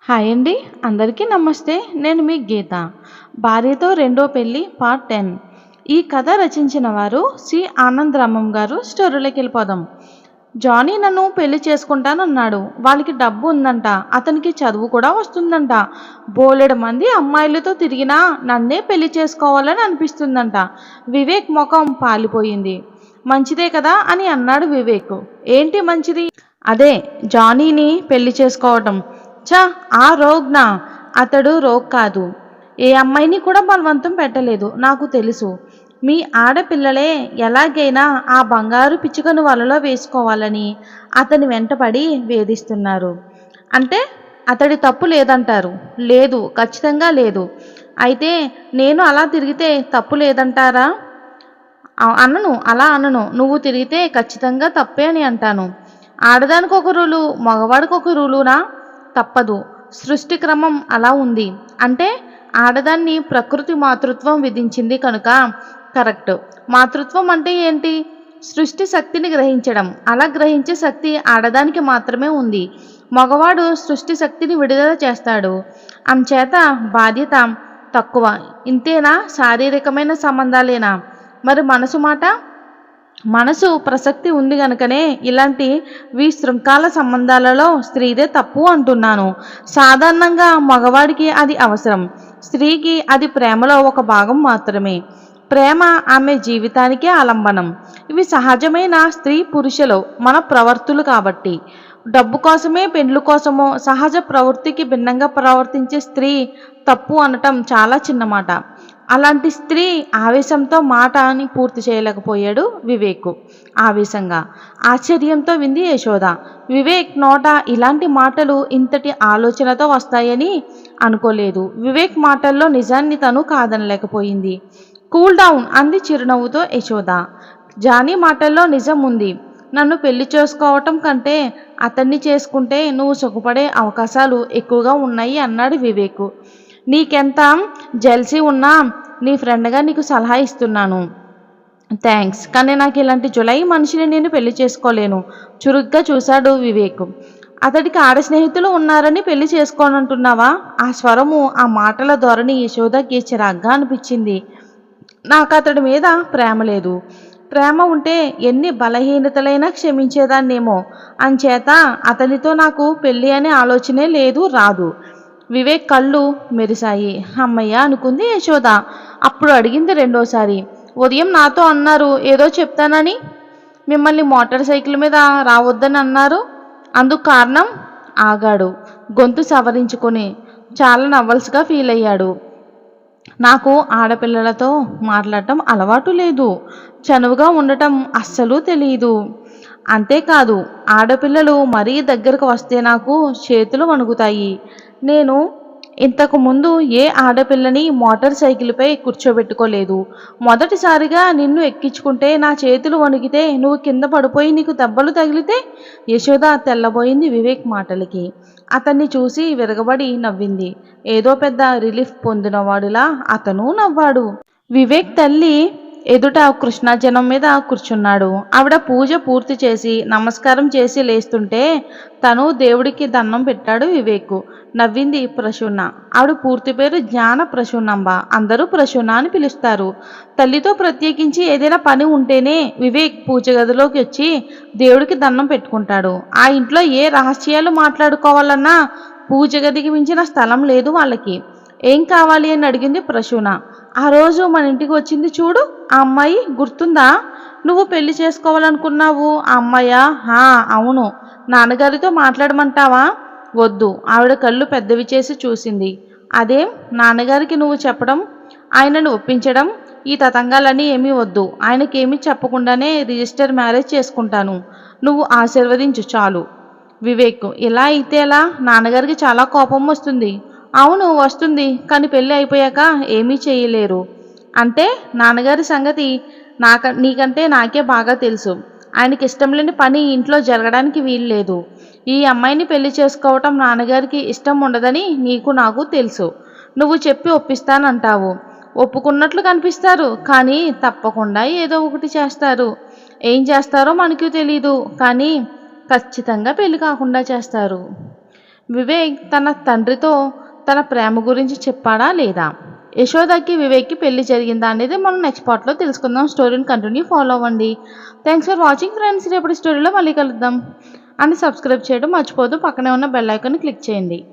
Hi అండి. అందరికీ నమస్తే. నేను మీ గీత. భార్యతో రెండో పెళ్లి పార్ట్ 10. ఈ కథ రచించిన వారు సి ఆనందరామం గారు. స్టోరీలోకి వెళ్ళిపోదాం. జానీ నన్ను పెళ్లి చేసుకుంటానన్నాడు. వాళ్ళకి డబ్బు ఉందంట, అతనికి చదువు కూడా వస్తుందంట. బోలెడు మంది అమ్మాయిలతో తిరిగినా నన్నే పెళ్లి చేసుకోవాలని అనిపిస్తుందంట. వివేక్ ముఖం పాలిపోయింది. మంచిదే కదా అని అన్నాడు వివేక్. ఏంటి మంచిది? అదే జానీని పెళ్లి చేసుకోవటం. చ ఆ రోగ్నా? అతడు రోగ్ కాదు. ఏ అమ్మాయిని కూడా బలవంతం పెట్టలేదు. నాకు తెలుసు. మీ ఆడపిల్లలే ఎలాగైనా ఆ బంగారు పిచ్చుకను వలలో వేసుకోవాలని అతని వెంటపడి వేధిస్తున్నారు. అంటే అతడి తప్పు లేదంటారు? లేదు, ఖచ్చితంగా లేదు. అయితే నేను అలా తిరిగితే తప్పు లేదంటారా? అనను, అలా అనను. నువ్వు తిరిగితే ఖచ్చితంగా తప్పే అని అంటాను. ఆడదానికి ఒక రూలు, మగవాడికి ఒక రూలునా? తప్పదు. సృష్టి క్రమం అలా ఉంది. అంటే ఆడదాన్ని ప్రకృతి మాతృత్వం విధించింది కనుక కరెక్ట్. మాతృత్వం అంటే ఏంటి? సృష్టి శక్తిని గ్రహించడం. అలా గ్రహించే శక్తి ఆడదానికి మాత్రమే ఉంది. మగవాడు సృష్టి శక్తిని విడుదల చేస్తాడు. అంచేత బాధ్యత తక్కువ. ఇంతేనా? శారీరకమైన సంబంధాలేనా? మరి మనసు మాట? మనసు ప్రసక్తి ఉంది గనుకనే ఇలాంటి విశృంఖాల సంబంధాలలో స్త్రీదే తప్పు అంటున్నాను. సాధారణంగా మగవాడికి అది అవసరం, స్త్రీకి అది ప్రేమలో ఒక భాగం మాత్రమే. ప్రేమ ఆమె జీవితానికే ఆలంబనం. ఇవి సహజమైన స్త్రీ పురుషులు మన ప్రవర్తులు కాబట్టి. డబ్బు కోసమే, పెండ్లు కోసమో సహజ ప్రవృత్తికి భిన్నంగా ప్రవర్తించే స్త్రీ తప్పు అనటం చాలా చిన్నమాట. అలాంటి స్త్రీ ఆవేశంతో మాటని పూర్తి చేయలేకపోయాడు వివేక్. ఆవేశంగా, ఆశ్చర్యంతో వింది యశోద. వివేక్ నోట ఇలాంటి మాటలు ఇంతటి ఆలోచనతో వస్తాయని అనుకోలేదు. వివేక్ మాటల్లో నిజాన్ని తను కాదనలేకపోయింది. కూల్ డౌన్ అంది చిరునవ్వుతో యశోద. జానీ మాటల్లో నిజం ఉంది. నన్ను పెళ్లి చేసుకోవటం కంటే అతన్ని చేసుకుంటే నువ్వు సుఖపడే అవకాశాలు ఎక్కువగా ఉన్నాయి అన్నాడు వివేక్. నీకెంత జెల్సీ ఉన్నా నీ ఫ్రెండ్గా నీకు సలహా ఇస్తున్నాను. థ్యాంక్స్, కానీ నాకు ఇలాంటి జులై మనిషిని నేను పెళ్లి చేసుకోలేను. చురుగ్గా చూశాడు వివేక్. అతడికి ఆడ స్నేహితులు ఉన్నారని పెళ్లి చేసుకోనంటున్నావా? ఆ స్వరము, ఆ మాటల ధోరణి యశోదకి చిరాగ్గా అనిపించింది. నాకు అతడి మీద ప్రేమ లేదు. ప్రేమ ఉంటే ఎన్ని బలహీనతలైనా క్షమించేదాన్నేమో. అంచేత అతనితో నాకు పెళ్ళి అనే ఆలోచనే లేదు, రాదు. వివేక్ కళ్ళు మెరిశాయి. అమ్మయ్య అనుకుంది యశోద. అప్పుడు అడిగింది రెండోసారి. ఉదయం నాతో అన్నారు ఏదో చెప్తానని. మిమ్మల్ని మోటార్ సైకిల్ మీద రావద్దని అన్నారు. అందుకు కారణం? ఆగాడు, గొంతు సవరించుకొని. చాలా నర్వస్గా ఫీల్ అయ్యాడు. నాకు ఆడపిల్లలతో మాట్లాడటం అలవాటు లేదు. చనువుగా ఉండటం అస్సలు తెలియదు. అంతేకాదు, ఆడపిల్లలు మరీ దగ్గరకు వస్తే నాకు చేతులు వణుకుతాయి. నేను ఇంతకు ముందు ఏ ఆడపిల్లని మోటార్ సైకిల్పై కూర్చోబెట్టుకోలేదు. మొదటిసారిగా నిన్ను ఎక్కించుకుంటే నా చేతులు వణికితే నువ్వు కింద పడిపోయి నీకు దెబ్బలు తగిలితే? యశోద తెల్లబోయింది వివేక్ మాటలకి. అతన్ని చూసి విరగబడి నవ్వింది. ఏదో పెద్ద రిలీఫ్ పొందినవాడులా అతను నవ్వాడు. వివేక్ తల్లి ఎదుట కృష్ణాజనం మీద కూర్చున్నాడు. ఆవిడ పూజ పూర్తి చేసి నమస్కారం చేసి లేస్తుంటే తను దేవుడికి దండం పెట్టాడు వివేక్. నవ్వింది ప్రసూన. ఆవిడ పూర్తి పేరు జ్ఞాన ప్రసూనంబ. అందరూ ప్రసూన అని పిలుస్తారు. తల్లితో ప్రత్యేకించి ఏదైనా పని ఉంటేనే వివేక్ పూజ గదిలోకి వచ్చి దేవుడికి దండం పెట్టుకుంటాడు. ఆ ఇంట్లో ఏ రహస్యాలు మాట్లాడుకోవాలన్నా పూజ గదికి మించిన స్థలం లేదు వాళ్ళకి. ఏం కావాలి అని అడిగింది ప్రసూన. ఆ రోజు మన ఇంటికి వచ్చింది చూడు, ఆ అమ్మాయి గుర్తుందా? నువ్వు పెళ్లి చేసుకోవాలనుకున్నావు ఆ అమ్మాయా? అవును. నాన్నగారితో మాట్లాడమంటావా? వద్దు. ఆవిడ కళ్ళు పెద్దవి చేసి చూసింది. అదేం? నాన్నగారికి నువ్వు చెప్పడం, ఆయనను ఒప్పించడం, ఈ తతంగాలన్నీ ఏమీ వద్దు. ఆయనకేమీ చెప్పకుండానే రిజిస్టర్ మ్యారేజ్ చేసుకుంటాను. నువ్వు ఆశీర్వదించు చాలు. వివేక్, ఇలా అయితే ఎలా? నాన్నగారికి చాలా కోపం వస్తుంది. అవును వస్తుంది, కానీ పెళ్ళి అయిపోయాక ఏమీ చేయలేరు. అంటే నాన్నగారి సంగతి నీకంటే నాకే బాగా తెలుసు. ఆయనకి ఇష్టం లేని పని ఇంట్లో జరగడానికి వీల్లేదు. ఈ అమ్మాయిని పెళ్లి చేసుకోవటం నాన్నగారికి ఇష్టం ఉండదని నీకు నాకు తెలుసు. నువ్వు చెప్పి ఒప్పిస్తానంటావు. ఒప్పుకున్నట్లు కనిపిస్తారు, కానీ తప్పకుండా ఏదో ఒకటి చేస్తారు. ఏం చేస్తారో మనకు తెలీదు, కానీ ఖచ్చితంగా పెళ్లి కాకుండా చేస్తారు. వివేక్ తన తండ్రితో తన ప్రేమ గురించి చెప్పాడా లేదా? యశోదకి వివేక్కి పెళ్లి జరిగిందా అనేది మనం నెక్స్ట్ పార్ట్లో తెలుసుకుందాం. స్టోరీని కంటిన్యూ ఫాలో అవ్వండి. Thanks for watching friends. రేపటి స్టోరీలో మళ్ళీ కలుద్దాం. అండ్ సబ్స్క్రైబ్ చేయడం మర్చిపోదు. పక్కనే ఉన్న బెల్ ఐకాన్ని క్లిక్ చేయండి.